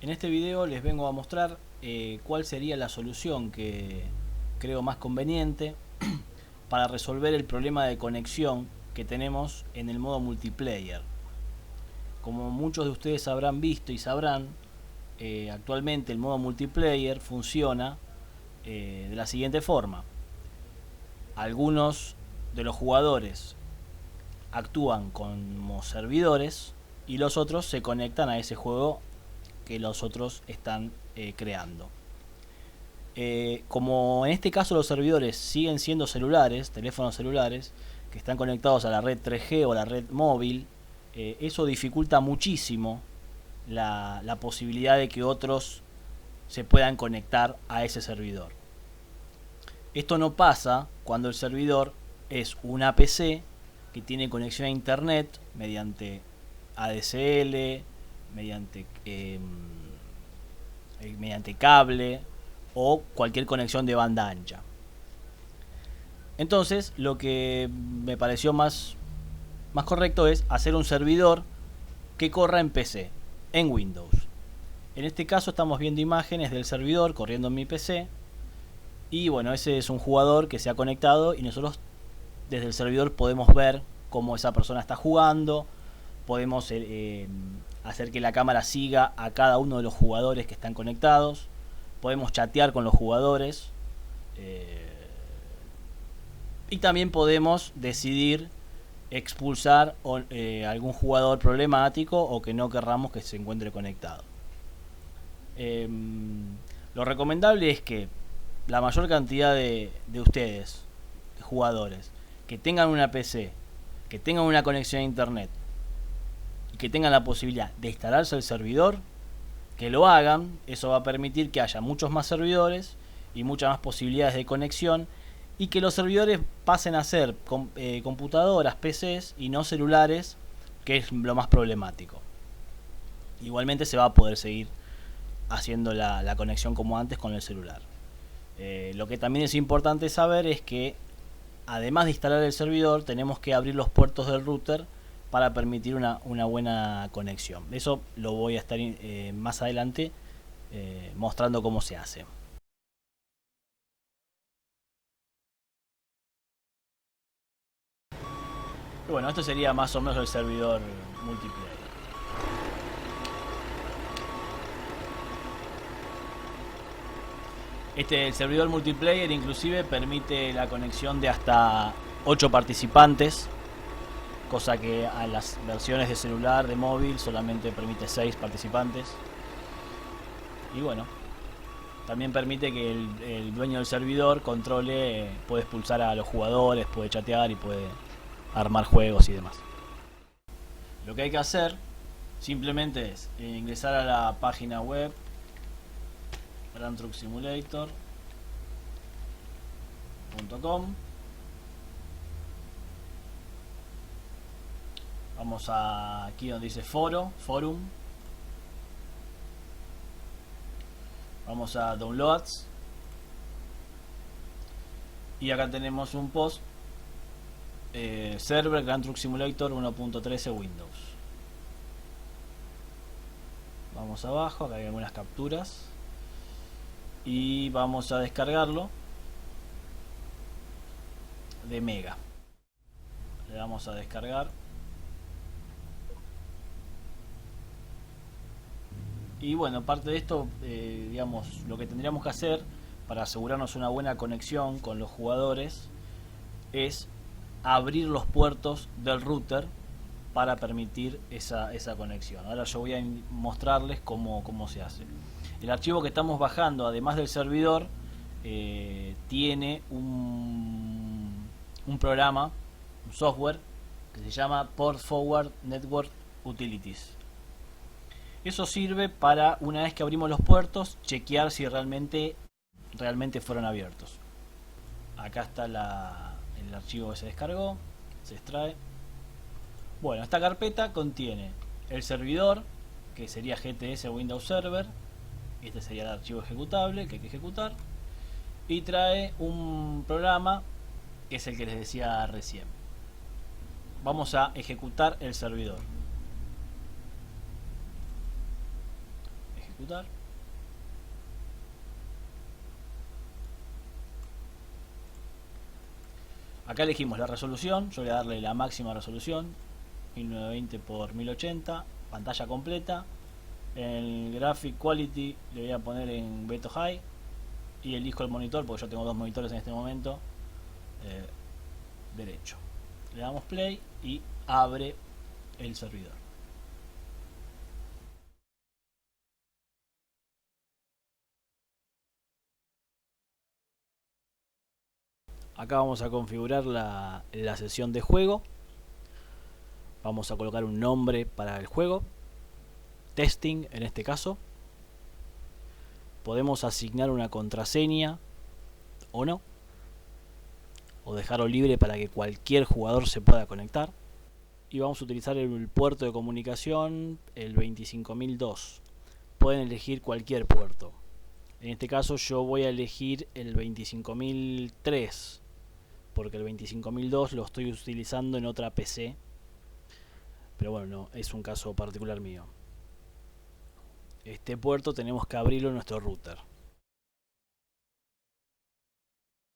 En este video les vengo a mostrar cuál sería la solución que creo más conveniente para resolver el problema de conexión que tenemos en el modo multiplayer. Como muchos de ustedes habrán visto y sabrán, actualmente el modo multiplayer funciona de la siguiente forma. Algunos de los jugadores actúan como servidores y los otros se conectan a ese juego que los otros están creando. Como en este caso los servidores siguen siendo celulares, teléfonos celulares, que están conectados a la red 3G o la red móvil, eso dificulta muchísimo la posibilidad de que otros se puedan conectar a ese servidor. Esto no pasa cuando el servidor es una PC que tiene conexión a internet mediante ADSL, mediante cable o cualquier conexión de banda ancha. Entonces, lo que me pareció más correcto es hacer un servidor que corra en PC, en Windows. En este caso estamos viendo imágenes del servidor corriendo en mi PC. Y bueno, ese es un jugador que se ha conectado y nosotros desde el servidor podemos ver cómo esa persona está jugando. Podemos hacer que la cámara siga a cada uno de los jugadores que están conectados. Podemos chatear con los jugadores. Y también podemos decidir expulsar algún jugador problemático o que no querramos que se encuentre conectado. Lo recomendable es que la mayor cantidad de ustedes, de jugadores, que tengan una PC, que tengan una conexión a internet y que tengan la posibilidad de instalarse el servidor, que lo hagan. Eso va a permitir que haya muchos más servidores y muchas más posibilidades de conexión, y que los servidores pasen a ser computadoras, PCs y no celulares, que es lo más problemático. Igualmente se va a poder seguir haciendo la conexión como antes con el celular. Lo que también es importante saber es que además de instalar el servidor, tenemos que abrir los puertos del router para permitir una buena conexión. Eso lo voy a estar más adelante mostrando cómo se hace. Y bueno, esto sería más o menos el servidor multiplayer. El servidor multiplayer inclusive permite la conexión de hasta 8 participantes, cosa que a las versiones de celular, de móvil, solamente permite 6 participantes. Y bueno, también permite que el dueño del servidor controle, puede expulsar a los jugadores, puede chatear y puede armar juegos y demás. Lo que hay que hacer simplemente es ingresar a la página web Grand Truck Simulator.com. Vamos aquí donde dice forum. Vamos a downloads. Y acá tenemos un post. Server Grand Truck Simulator 1.13 Windows. Vamos abajo, acá hay algunas capturas. Y vamos a descargarlo de Mega. Le damos a descargar. Y bueno, parte de esto, digamos, lo que tendríamos que hacer para asegurarnos una buena conexión con los jugadores es abrir los puertos del router para permitir esa conexión. Ahora yo voy a mostrarles cómo se hace. El archivo que estamos bajando, además del servidor, tiene un programa, un software que se llama Port Forward Network Utilities. Eso sirve para, una vez que abrimos los puertos, chequear si realmente fueron abiertos. Acá está el archivo que se descargó, se extrae. Bueno, esta carpeta contiene el servidor, que sería GTS Windows Server. Este sería el archivo ejecutable que hay que ejecutar. Y trae un programa que es el que les decía recién. Vamos a ejecutar el servidor. ejecutar. Acá elegimos la resolución, yo voy a darle la máxima resolución, 1920 x 1080, pantalla completa. En el Graphic Quality le voy a poner en Beto High y elijo el monitor porque yo tengo dos monitores en este momento, derecho. Le damos play y abre el servidor. Acá vamos a configurar la sesión de juego. Vamos a colocar un nombre para el juego, testing en este caso. Podemos asignar una contraseña o no, o dejarlo libre para que cualquier jugador se pueda conectar. Y vamos a utilizar el puerto de comunicación, el 25002. Pueden elegir cualquier puerto. En este caso yo voy a elegir el 25003, porque el 25002 lo estoy utilizando en otra PC. Pero bueno, no, es un caso particular mío. Este puerto tenemos que abrirlo en nuestro router.